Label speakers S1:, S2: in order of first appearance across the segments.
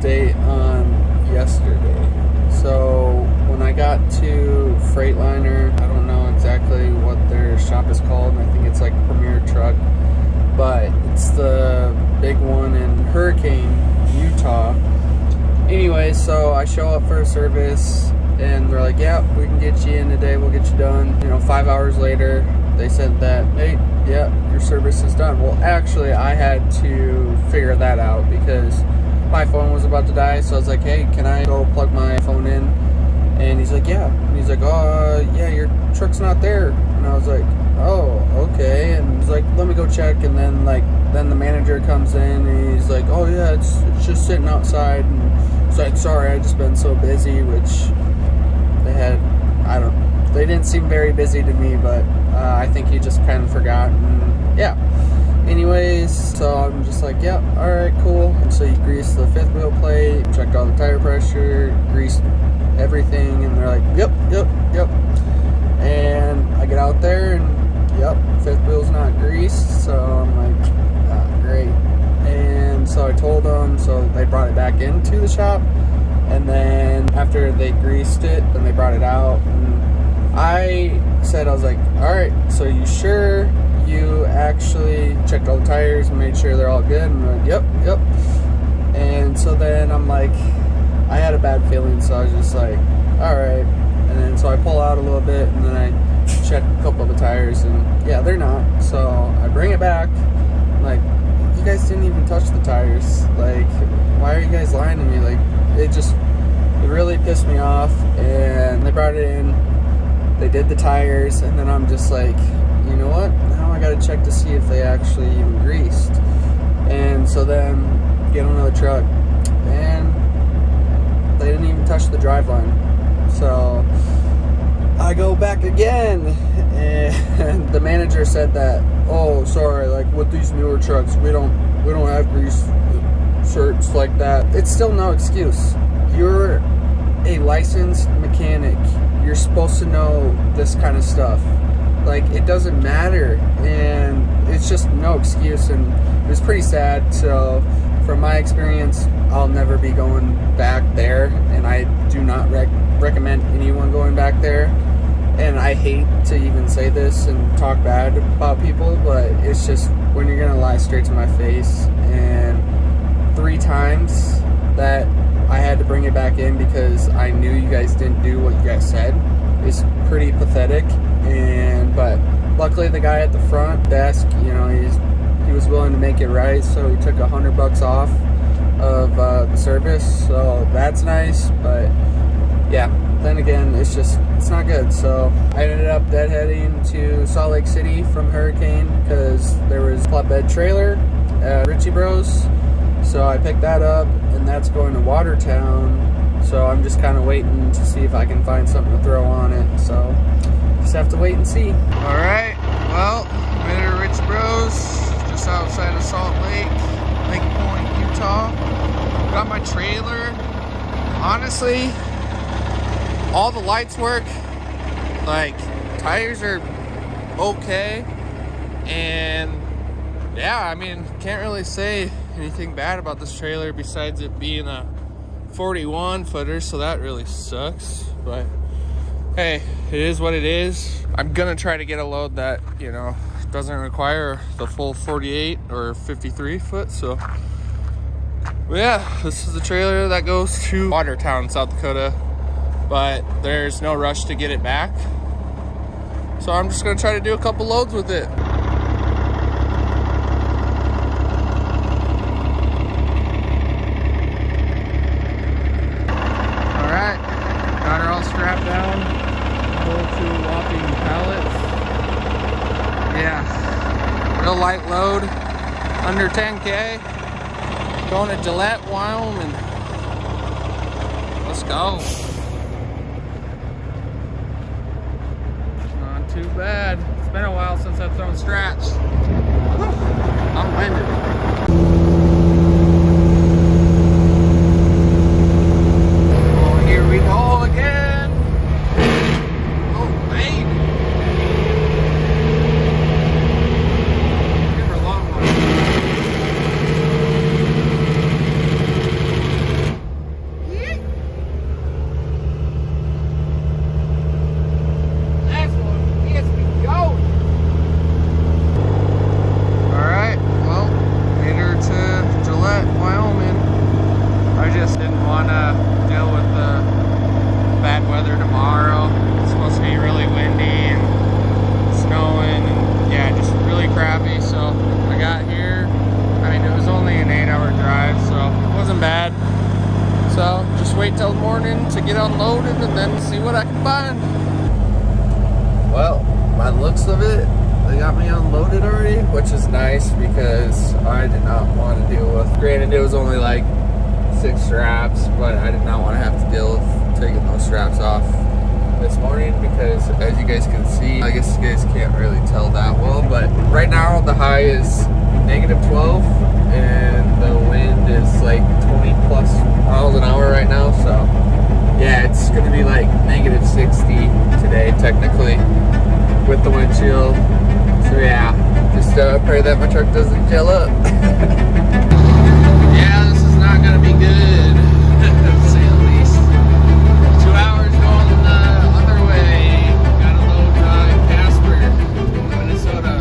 S1: update on yesterday. So when I got to Freightliner, I don't know exactly what their shop is called. I think it's like Premier Truck, but it's the big one in Hurricane, Utah. Anyway, so I show up for a service and they're like, yeah, we can get you in today, we'll get you done. 5 hours later, they said that, hey, yeah, your service is done. Well, actually, I had to figure that out because my phone was about to die. So I was like, hey, can I go plug my phone in? And he's like, yeah. And he's like, oh, yeah, your truck's not there. And I was like, oh, okay. And he's like, let me go check. And then the manager comes in and he's like, oh yeah, it's just sitting outside. And it's like, sorry, I just been so busy, which they didn't seem very busy to me, but I think he just kind of forgot. And yeah. Anyways, so I'm just like, yeah, all right, cool. And so you grease the fifth wheel plate, checked all the tire pressure, greased everything, and they're like, yep. And I get out there and yep, fifth wheel's not greased. So I'm like, ah, great. And so I told them, so they brought it back into the shop. And then after they greased it, then they brought it out. And I was like, all right, so you sure you actually checked all the tires and made sure they're all good? And I'm like, yep. And so then I'm like, I had a bad feeling, so I was just like, all right. And then so I pull out a little bit and then I check a couple of the tires and yeah, they're not. So I bring it back. I'm like, you guys didn't even touch the tires. Like, why are you guys lying to me? Like, it really pissed me off. And they brought it in, they did the tires, and then I'm just like, you know what? Now I gotta check to see if they actually even greased. And so then get on the truck and they didn't even touch the driveline. So I go back again and the manager said that, oh, sorry, like with these newer trucks, we don't have grease shirts like that. It's still no excuse. You're a licensed mechanic. You're supposed to know this kind of stuff. Like, it doesn't matter, and it's just no excuse. And it was pretty sad. So from my experience, I'll never be going back there, and I do not recommend anyone going back there. And I hate to even say this and talk bad about people, but it's just when you're gonna lie straight to my face. And 3 times that I had to bring it back in because I knew you guys didn't do what you guys said is pretty pathetic. But luckily the guy at the front desk, he was willing to make it right, so he took $100 off of the service, so that's nice. But yeah, then again, it's not good. So I ended up deadheading to Salt Lake City from Hurricane because there was a flatbed trailer at Ritchie Bros. So I picked that up, and that's going to Watertown. So I'm just kind of waiting to see if I can find something to throw on it. So just have to wait and see. All right, well, made it to Ritchie Bros, just outside of Salt Lake, Lake Point, Utah. Got my trailer. Honestly, all the lights work. Like, tires are okay. And yeah, I mean, can't really say anything bad about this trailer besides it being a 41 footer, so that really sucks. But hey, it is what it is. I'm gonna try to get a load that doesn't require the full 48 or 53 foot. So yeah, this is the trailer that goes to Watertown, South Dakota, but there's no rush to get it back, so I'm just gonna try to do a couple loads with it. Strapped down, go to whopping pallets. Yeah, real light load, under 10K, going to Gillette, Wyoming. Let's go. Not too bad. It's been a while since I've thrown strats. I'm winded. So just wait till the morning to get unloaded and then see what I can find. Well, by the looks of it, they got me unloaded already, which is nice because I did not want to deal with, granted it was only like 6 straps, but I did not want to have to deal with taking those straps off this morning because as you guys can see, I guess you guys can't really tell that well, but right now the high is -12 and the wind is like 20 plus miles an hour right now, so yeah, it's gonna be like -60 today technically with the windshield. So yeah, just pray that my truck doesn't gel up. Yeah, this is not gonna be good, to say the least. 2 hours going the other way. Gotta load Casper, Minnesota.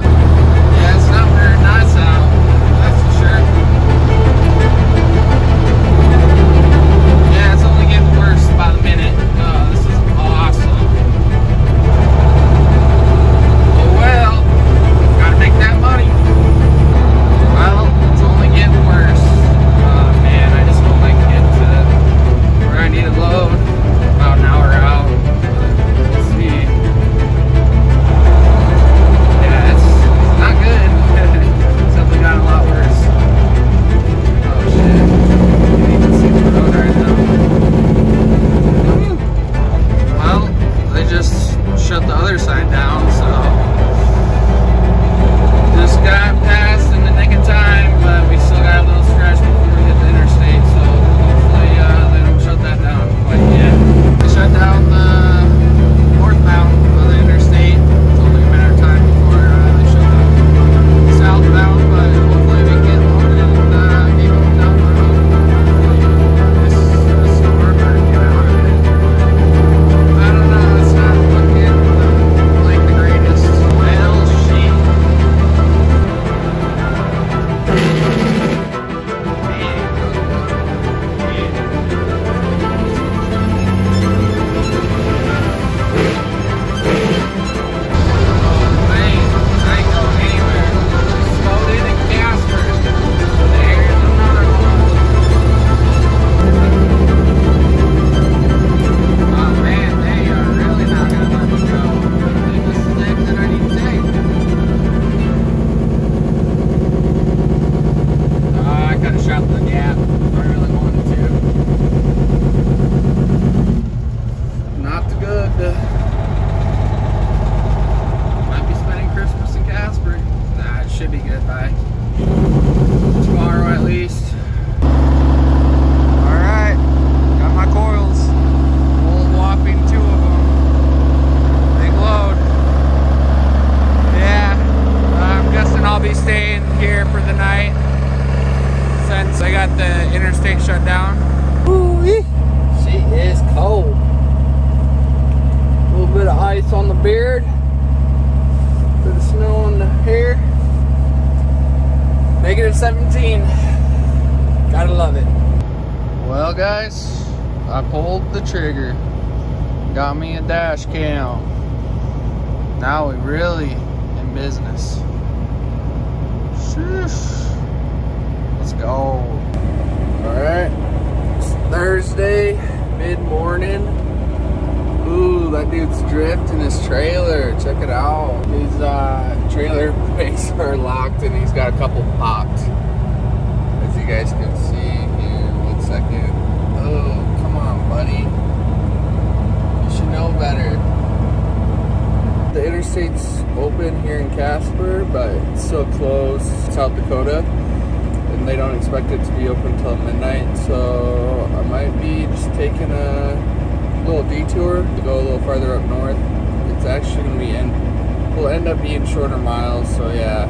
S1: Yeah, it's not very nice out, that's for sure. Yeah, it's only getting worse by the minute. This is awesome. Oh well, gotta make that money. Well, it's only getting worse. Man, I just hope I can get to where I need to load. About an hour out. Let's see. Yeah, it's not good. It's definitely got a lot worse. Oh shit. You need to see the road right now. Well, they just shut the other side down, so just got past in the nick of time, but we still got a little stretch before we hit the interstate, so hopefully they don't shut that down quite yet. They shut down the northbound of the interstate. It's only a matter of time before they shut down the southbound, but hopefully we can get loaded and get going down the road. This storm or get out of it. I don't know, it's not looking like the greatest. Well, shit. Shut down. Ooh-wee. She is cold. A little bit of ice on the beard. A bit of snow on the hair. -17. Gotta love it. Well guys, I pulled the trigger. Got me a dash cam. Now we really in business. Sheesh. Let's go. Alright, it's Thursday, mid-morning. Ooh, that dude's drifting his trailer. Check it out. His trailer brakes are locked and he's got a couple popped. As you guys can see here, 1 second. Oh, come on, buddy. You should know better. The interstate's open here in Casper, but it's still closed. South Dakota. And they don't expect it to be open until midnight, so I might be just taking a little detour to go a little farther up north. It's actually going to be will end up being shorter miles, so yeah.